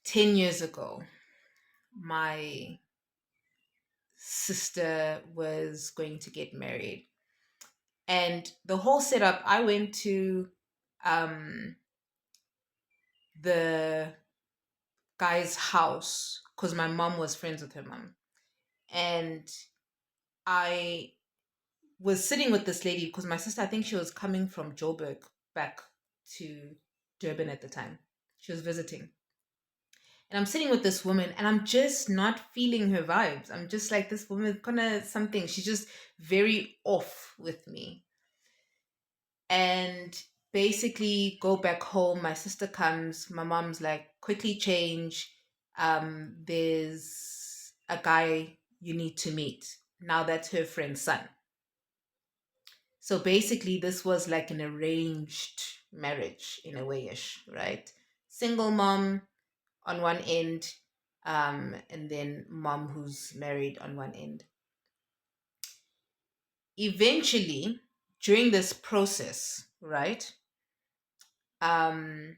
10 years ago, my sister was going to get married. And the whole setup, I went to um, the guy's house because my mom was friends with her mom. And I was sitting with this lady because my sister, I think she was coming from Joburg back to Durban at the time. She was visiting. And I'm sitting with this woman and I'm just not feeling her vibes. I'm just like, this woman kind of something. She's just very off with me. And basically go back home. My sister comes. My mom's like, quickly change. There's a guy you need to meet. Now that's her friend's son. So basically, this was like an arranged marriage in a wayish, right? Single mom on one end, and then mom who's married on one end. Eventually, during this process, right, um,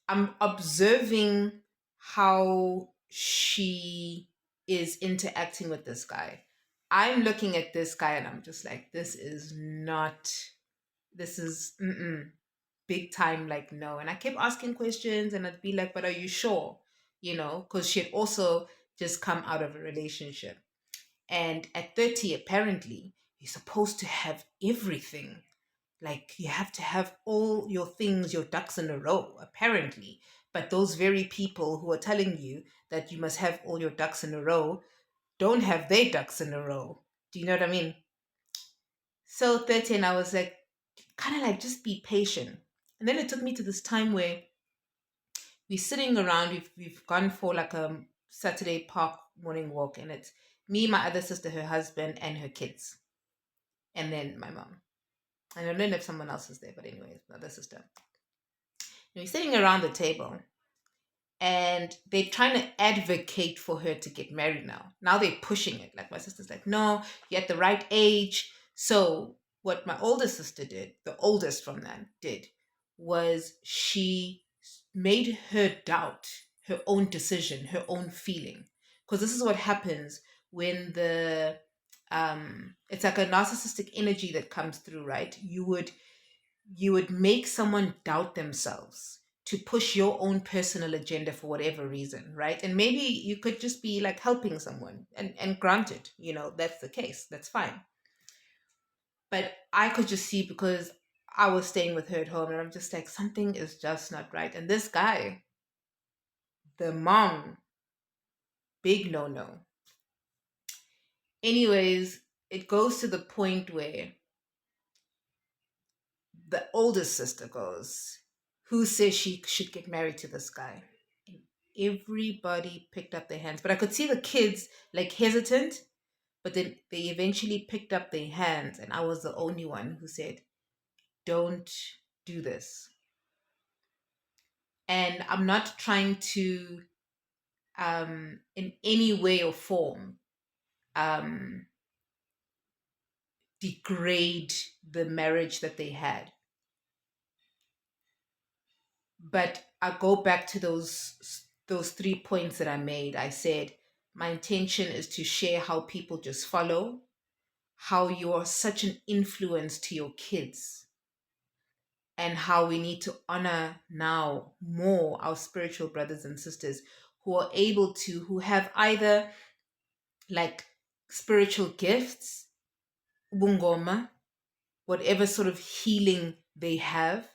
I'm observing how she is interacting with this guy. I'm looking at this guy and I'm just like, this is not, this is big time, like, no. And I kept asking questions and I'd be like, but are you sure? Because she had also just come out of a relationship. And at 30, apparently, you're supposed to have everything. Like, you have to have all your things, your ducks in a row, apparently. But those very people who are telling you that you must have all your ducks in a row don't have their ducks in a row. Do you know what I mean? So 13, I was like, kind of like, just be patient. And then it took me to this time where we're sitting around, we've gone for like a Saturday park morning walk, and it's me, my other sister, her husband, and her kids, and then my mom. And I don't know if someone else is there, but anyways, my other sister. And we're sitting around the table, and they're trying to advocate for her to get married now. Now they're pushing it. Like, my sister's like, no, you're at the right age. So what my older sister did, the oldest from them did, was she made her doubt her own decision, her own feeling. Because this is what happens when it's like a narcissistic energy that comes through, right? You would make someone doubt themselves to push your own personal agenda for whatever reason, right? And maybe you could just be like helping someone, and granted, that's the case, that's fine. But I could just see, because I was staying with her at home, and I'm just like, something is just not right. And this guy, the mom, big no no. Anyways, it goes to the point where the oldest sister goes, who says she should get married to this guy? And everybody picked up their hands. But I could see the kids like hesitant, but then they eventually picked up their hands. And I was the only one who said, don't do this. And I'm not trying to, in any way or form, um, degrade the marriage that they had. But I go back to those 3 points that I made. I said my intention is to share how people just follow, how you are such an influence to your kids, and how we need to honor now more our spiritual brothers and sisters who are able to, who have either like spiritual gifts, bungoma, whatever sort of healing they have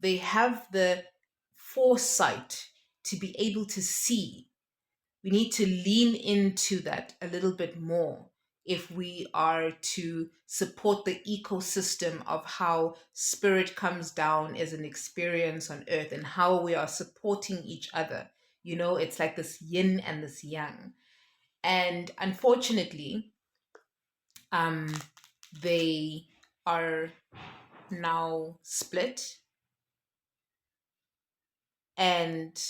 the foresight to be able to see. We need to lean into that a little bit more if we are to support the ecosystem of how spirit comes down as an experience on earth, and how we are supporting each other. It's like this yin and this yang. And unfortunately, um, they are now split. And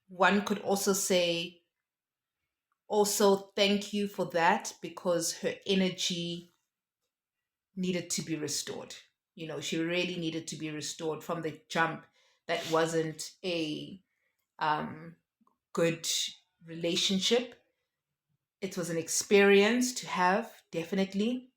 one could also say, also thank you for that, because her energy needed to be restored. She really needed to be restored from the jump. That wasn't a um, good relationship. It was an experience to have, definitely.